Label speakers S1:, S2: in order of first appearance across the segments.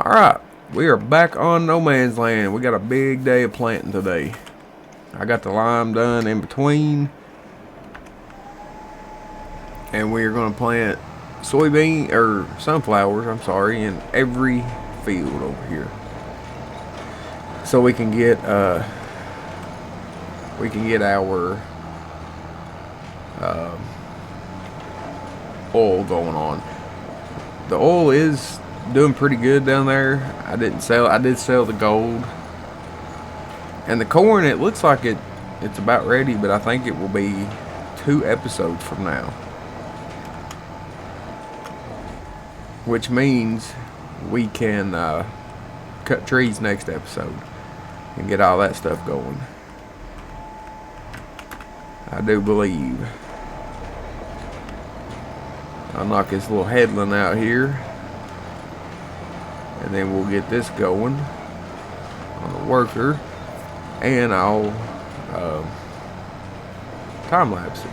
S1: Alright, we are back on No Man's Land. We got a big day of planting today. I got the lime done in between. And we are going to plant sunflowers, in every field over here. So we can get our oil going on. The oil is doing pretty good down there. I did sell the gold. And the corn, it looks like it's about ready, but I think it will be 2 episodes from now. Which means we can cut trees next episode and get all that stuff going. I do believe. I'll knock this little headland out here. And then we'll get this going on the worker. And I'll time-lapse it.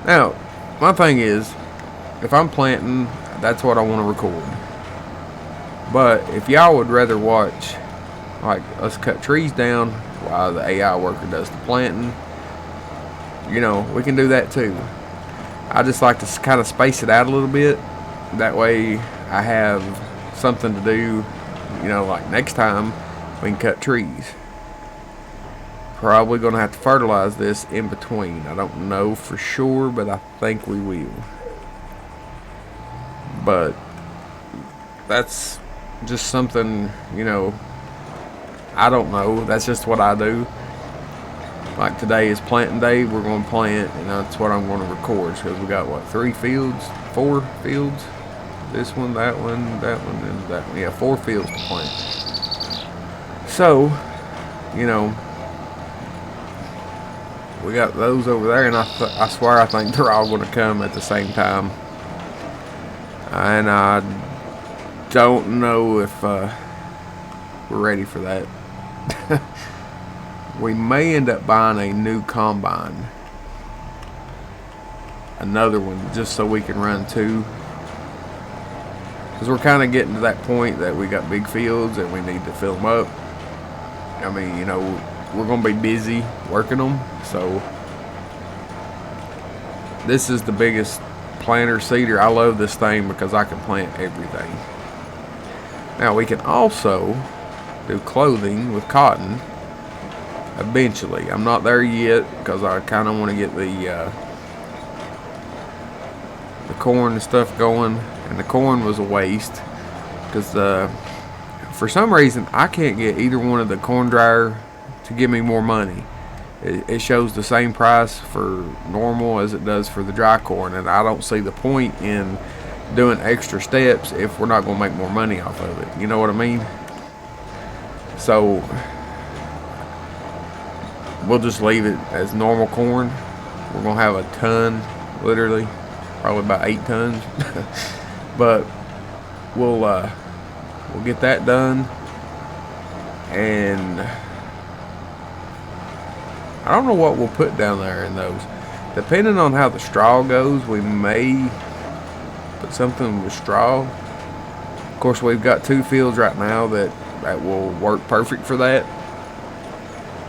S1: Now, my thing is, if I'm planting, that's what I want to record. But if y'all would rather watch like us cut trees down while the AI worker does the planting, you know, we can do that too. I just like to kind of space it out a little bit. That way I have something to do, you know, like next time we can cut trees. Probably going to have to fertilize this in between. I don't know for sure, but I think we will. But that's just something, you know, I don't know. That's just what I do. Like today is planting day. We're going to plant, and that's what I'm going to record. Because we got, what, 4 fields? This one, that one, and that one. Yeah, 4 fields to plant. So, you know, we got those over there, and I swear I think they're all going to come at the same time. And I don't know if we're ready for that. We may end up buying a new combine. Another one, just so we can run 2. Because we're kind of getting to that point that we got big fields and we need to fill them up. I mean, you know, we're going to be busy working them. So, this is the biggest planter seeder. I love this thing because I can plant everything. Now, we can also do clothing with cotton eventually. I'm not there yet because I kind of want to get the corn and stuff going. And the corn was a waste because for some reason I can't get either one of the corn dryer to give me more money. It shows the same price for normal as it does for the dry corn, and I don't see the point in doing extra steps if we're not going to make more money off of it. You know what I mean? So we'll just leave it as normal corn. We're going to have a ton, literally, probably about 8 tons. But we'll get that done, and I don't know what we'll put down there in those. Depending on how the straw goes, we may put something with straw. Of course, we've got 2 fields right now that will work perfect for that,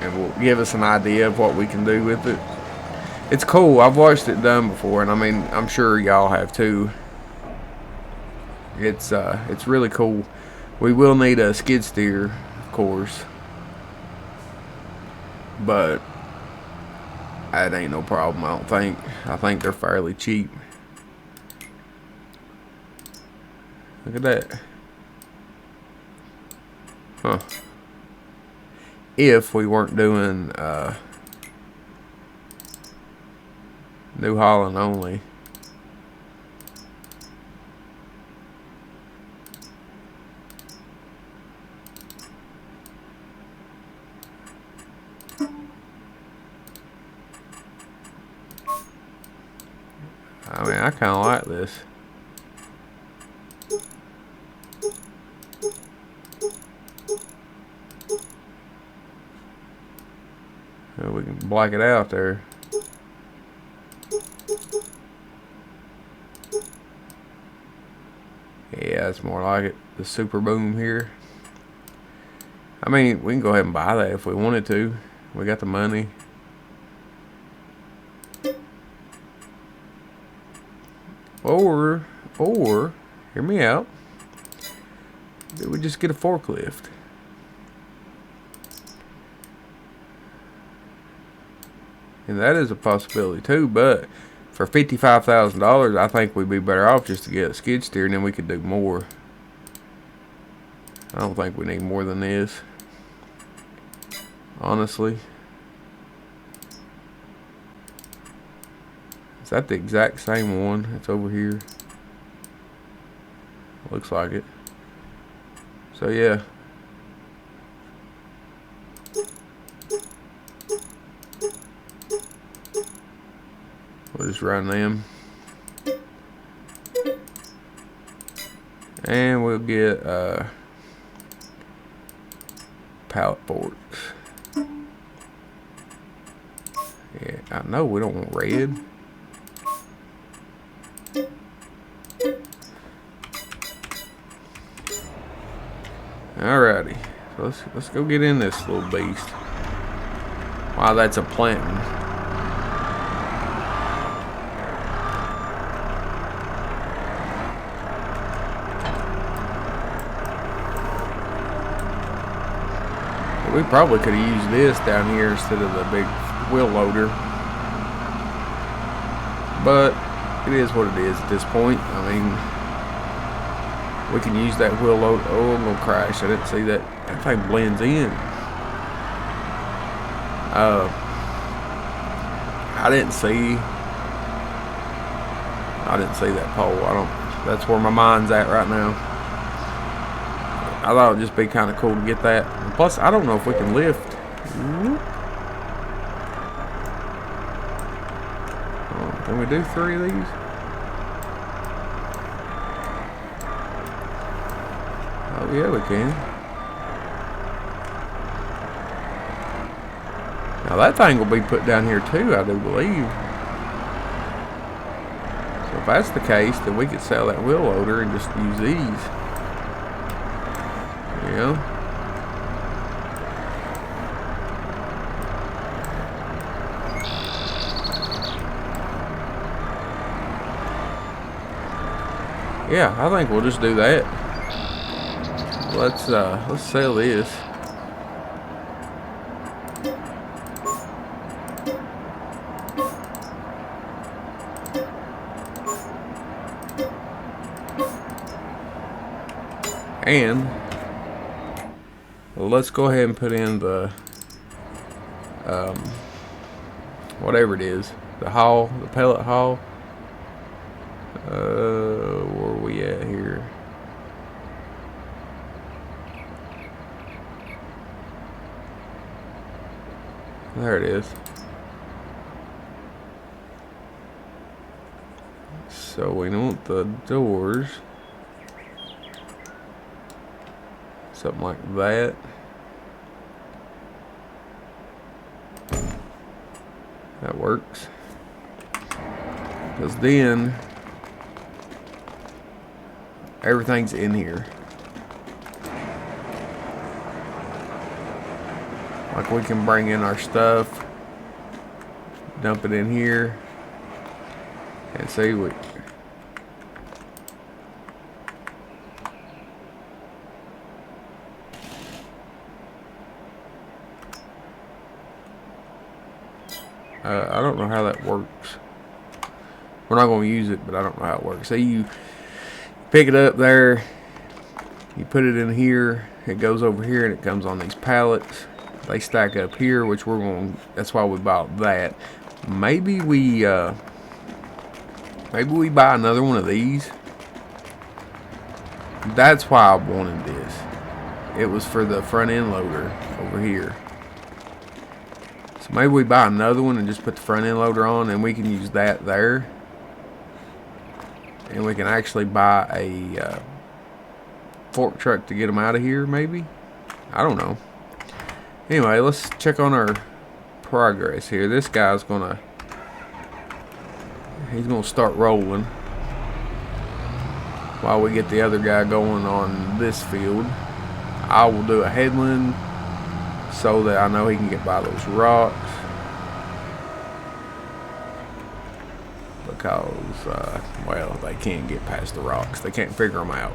S1: and will give us an idea of what we can do with it. It's cool. I've watched it done before, and I mean, I'm sure y'all have too. It's really cool. We will need a skid steer, of course, but that ain't no problem, I don't think. I think they're fairly cheap. Look at that. Huh. If we weren't doing New Holland only. I mean, I kind of like this. We can black it out there. Yeah, it's more like it. The Super Boom here. I mean, we can go ahead and buy that if we wanted to. We got the money. Or, hear me out. Did we just get a forklift? And that is a possibility too, but for $55,000, I think we'd be better off just to get a skid steer, and then we could do more. I don't think we need more than this, honestly. Is that the exact same one that's over here? Looks like it. So yeah. We'll just run them. And we'll get pallet forks. Yeah, I know we don't want red. Alrighty, so let's go get in this little beast. Wow, that's a planting. We probably could have used this down here instead of the big wheel loader, but it is what it is at this point. I mean, we can use that wheel load. Oh, I'm gonna crash. I didn't see that. That thing blends in. I didn't see that pole. That's where my mind's at right now. I thought it'd just be kind of cool to get that. And plus, I don't know if we can lift. Can we do 3 of these? Oh yeah, we can. Now that thing will be put down here too, I do believe. So if that's the case, then we could sell that wheel loader and just use these. You know? Yeah, I think we'll just do that. Let's sell this. And let's go ahead and put in the whatever it is, the haul, the pellet haul. Where are we at here? There it is. So we want the doors. Something like that. That works. Because then everything's in here. Like we can bring in our stuff, dump it in here, and see we. I don't know how that works. We're not going to use it, but I don't know how it works. So you pick it up there, you put it in here, it goes over here and it comes on these pallets. They stack up here, which we're going, that's why we bought that. Maybe we buy another one of these. That's why I wanted this. It was for the front end loader over here. So maybe we buy another one and just put the front end loader on, and we can use that there. And we can actually buy a fork truck to get them out of here, maybe. I don't know. Anyway, let's check on our progress here. This guy's he's gonna start rolling. while we get the other guy going on this field, I will do a headland so that I know he can get by those rocks. Because, well, they can't get past the rocks. They can't figure them out.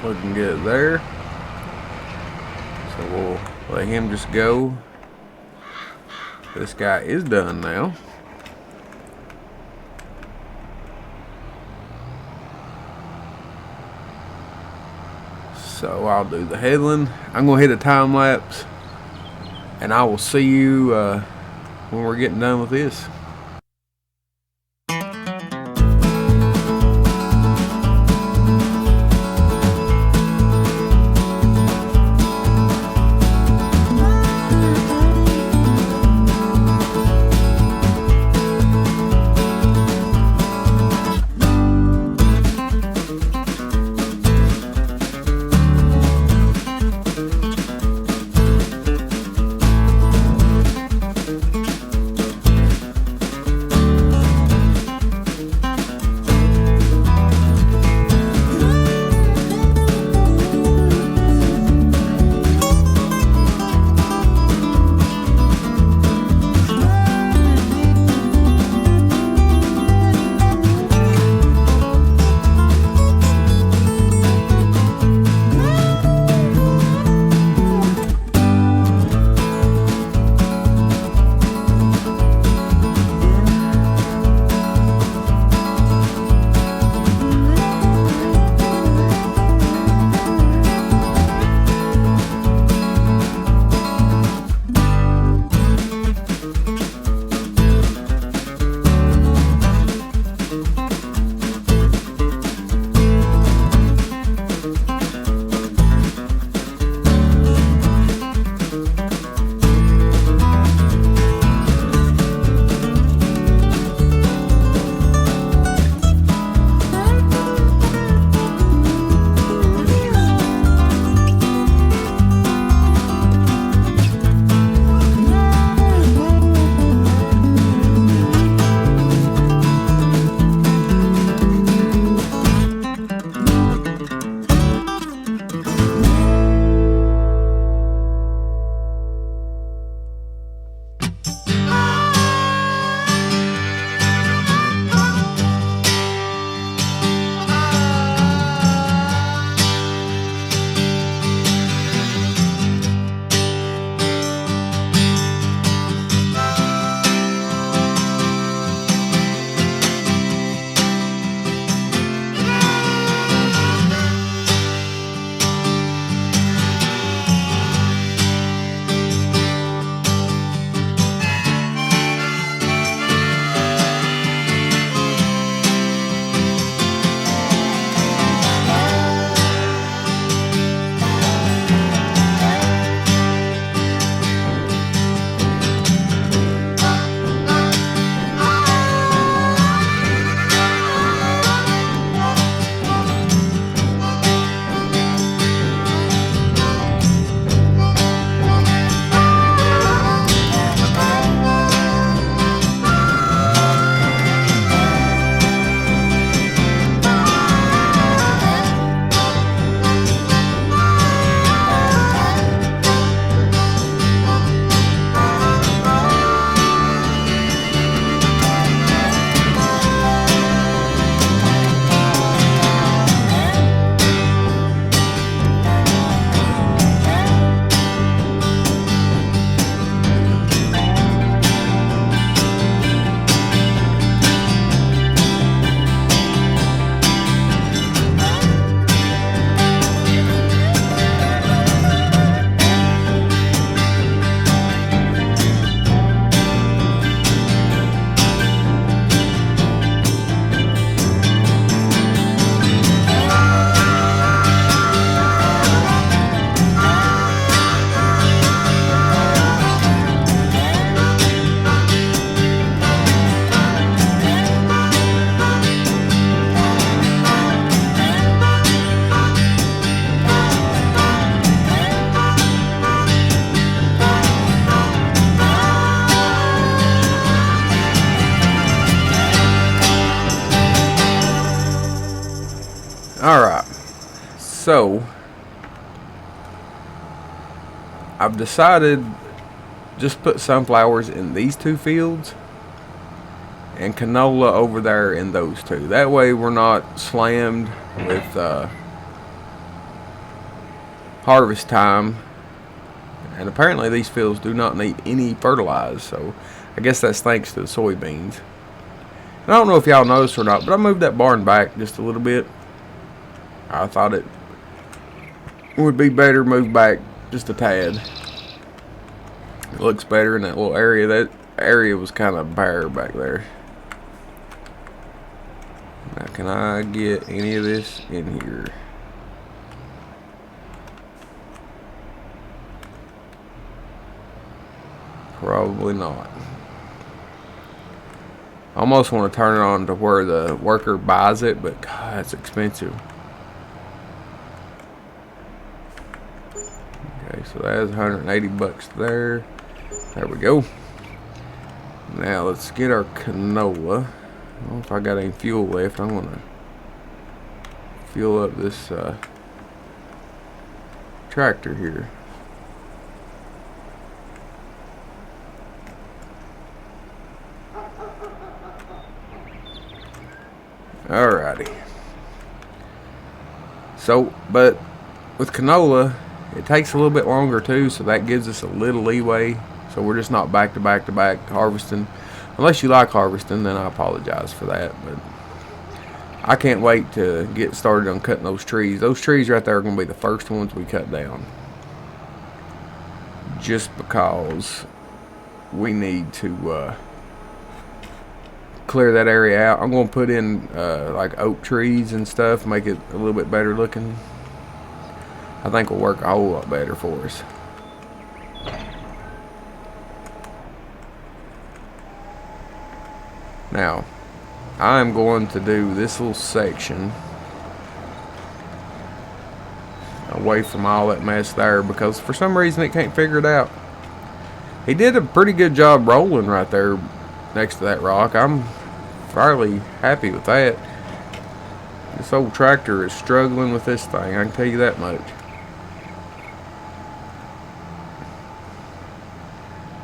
S1: Looking good there. So we'll let him just go. This guy is done now. So I'll do the headland. I'm going to hit a time lapse. And I will see you when we're getting done with this. Alright, so I've decided just put sunflowers in these 2 fields and canola over there in those 2. That way we're not slammed with harvest time. And apparently these fields do not need any fertilizer, so I guess that's thanks to the soybeans. And I don't know if y'all noticed or not, but I moved that barn back just a little bit. I thought it would be better moved back just a tad. It looks better in that little area. That area was kind of bare back there. Now, can I get any of this in here? Probably not. I almost want to turn it on to where the worker buys it, but God, that's expensive. Okay, so that's 180 bucks there. There we go. Now let's get our canola. I don't know if I got any fuel left. I'm gonna fuel up this tractor here. Alrighty. So, but with canola, it takes a little bit longer too, so that gives us a little leeway. So we're just not back to back to back harvesting. Unless you like harvesting, then I apologize for that. But I can't wait to get started on cutting those trees. Those trees right there are going to be the first ones we cut down. Just because we need to clear that area out. I'm going to put in like oak trees and stuff, make it a little bit better looking. I think will work a whole lot better for us. Now, I'm going to do this little section away from all that mess there because for some reason it can't figure it out. He did a pretty good job rolling right there next to that rock. I'm fairly happy with that. This old tractor is struggling with this thing, I can tell you that much.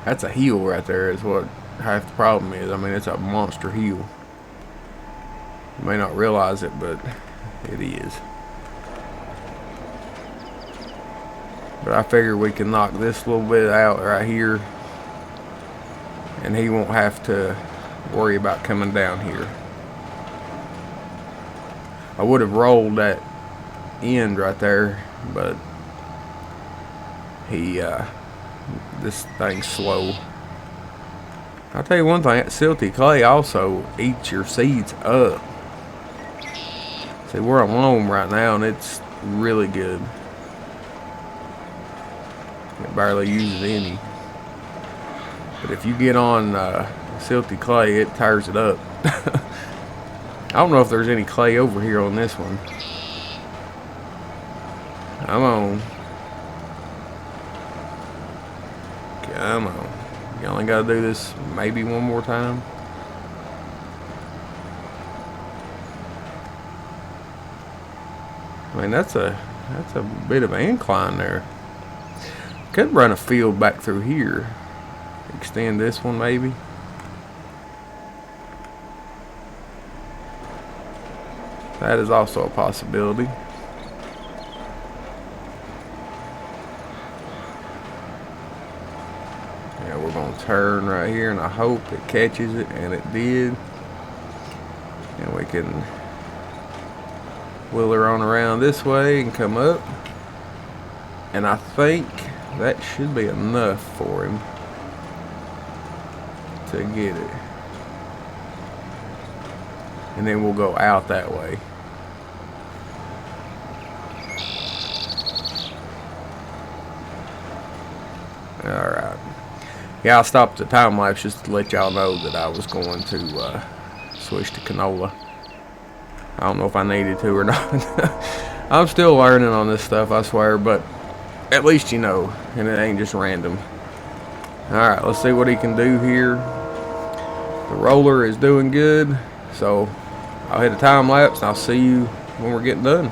S1: That's a heel right there is what half the problem is. I mean, it's a monster heel. You may not realize it, but it is. But I figure we can knock this little bit out right here, and he won't have to worry about coming down here. I would have rolled that end right there, but this thing's slow. I'll tell you one thing, that silty clay also eats your seeds up. See, we're on loam right now and it's really good. It barely uses any. But if you get on silty clay, it tears it up. I don't know if there's any clay over here on this one. Come on. Come on. You only gotta do this maybe one more time. I mean, that's a bit of an incline there. Could run a field back through here. Extend this one maybe. That is also a possibility. Yeah, we're gonna turn right here and I hope it catches it, and it did. And we can wheel her on around this way and come up. And I think that should be enough for him to get it. And then we'll go out that way. Alright. Yeah, I'll stop the time lapse just to let y'all know that I was going to switch to canola. I don't know if I needed to or not. I'm still learning on this stuff, I swear, but at least you know, and it ain't just random. Alright, let's see what he can do here. The roller is doing good, so I'll hit a time lapse and I'll see you when we're getting done.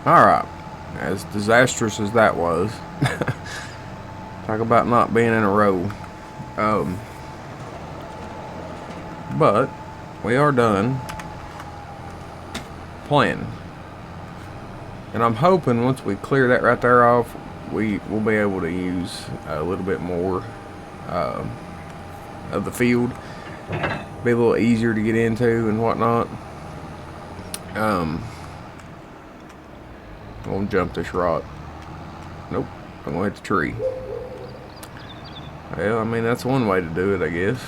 S1: Alright, as disastrous as that was, talk about not being in a row. But we are done planting. And I'm hoping once we clear that right there off, we will be able to use a little bit more of the field. Be a little easier to get into and whatnot. I'm gonna jump this rock. Nope, I'm gonna hit the tree. Well, I mean, that's one way to do it, I guess.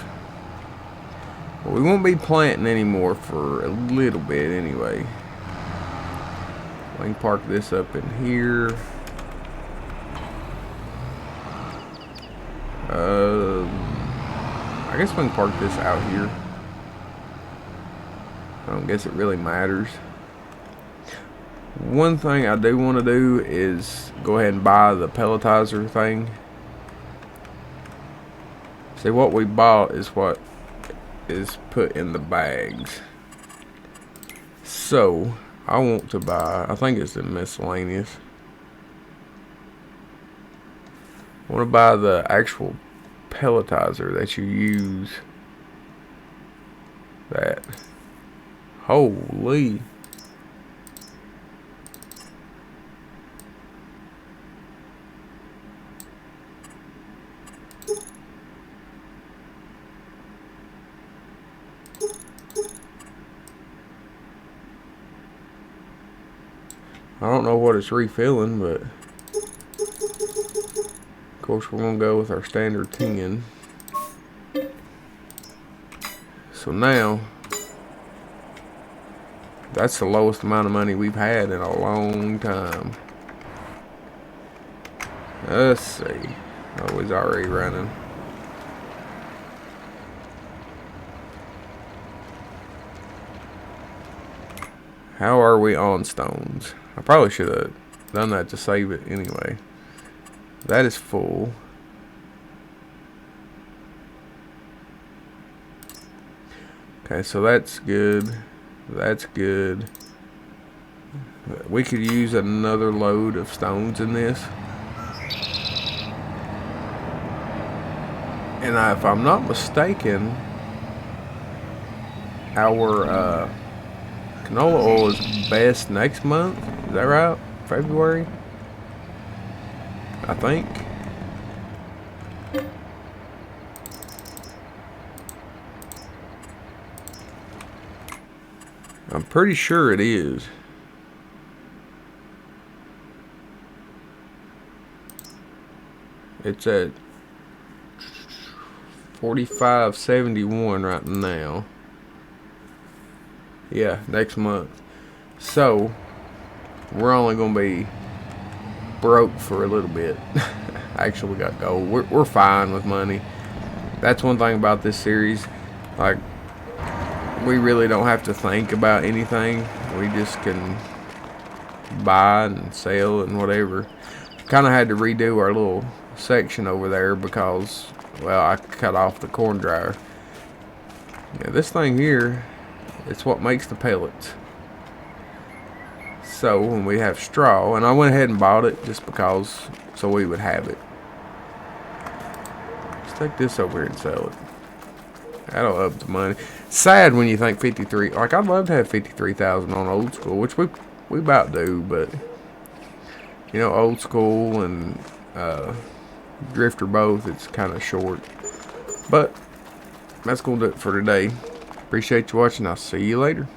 S1: But we won't be planting anymore for a little bit anyway. We can park this up in here. I guess we can park this out here. I don't guess it really matters. One thing I do want to do is go ahead and buy the pelletizer thing. See, what we bought is what is put in the bags. So I want to buy, I think it's in miscellaneous. I want to buy the actual pelletizer that you use. That. Holy. I don't know what it's refilling, but of course we're gonna go with our standard 10. So now that's the lowest amount of money we've had in a long time. Let's see. Oh, he's already running. How are we on stones? I probably should have done that to save it anyway. That is full. Okay, so that's good. That's good. We could use another load of stones in this. And if I'm not mistaken, our canola oil is best next month. Is that right? February? I think. I'm pretty sure it is. It's at 45.71 right now. Yeah, next month. So we're only gonna be broke for a little bit. Actually, we got gold. We're fine with money. That's one thing about this series. Like, we really don't have to think about anything. We just can buy and sell and whatever. Kind of had to redo our little section over there because, well, I cut off the corn dryer. Yeah, this thing here, it's what makes the pellets. So when we have straw, and I went ahead and bought it just because, so we would have it. Let's take this over here and sell it. That'll up the money. Sad when you think 53. Like, I'd love to have 53,000 on old school, which we about do, but you know, old school and drifter both, it's kind of short. But that's gonna do it for today. Appreciate you watching. I'll see you later.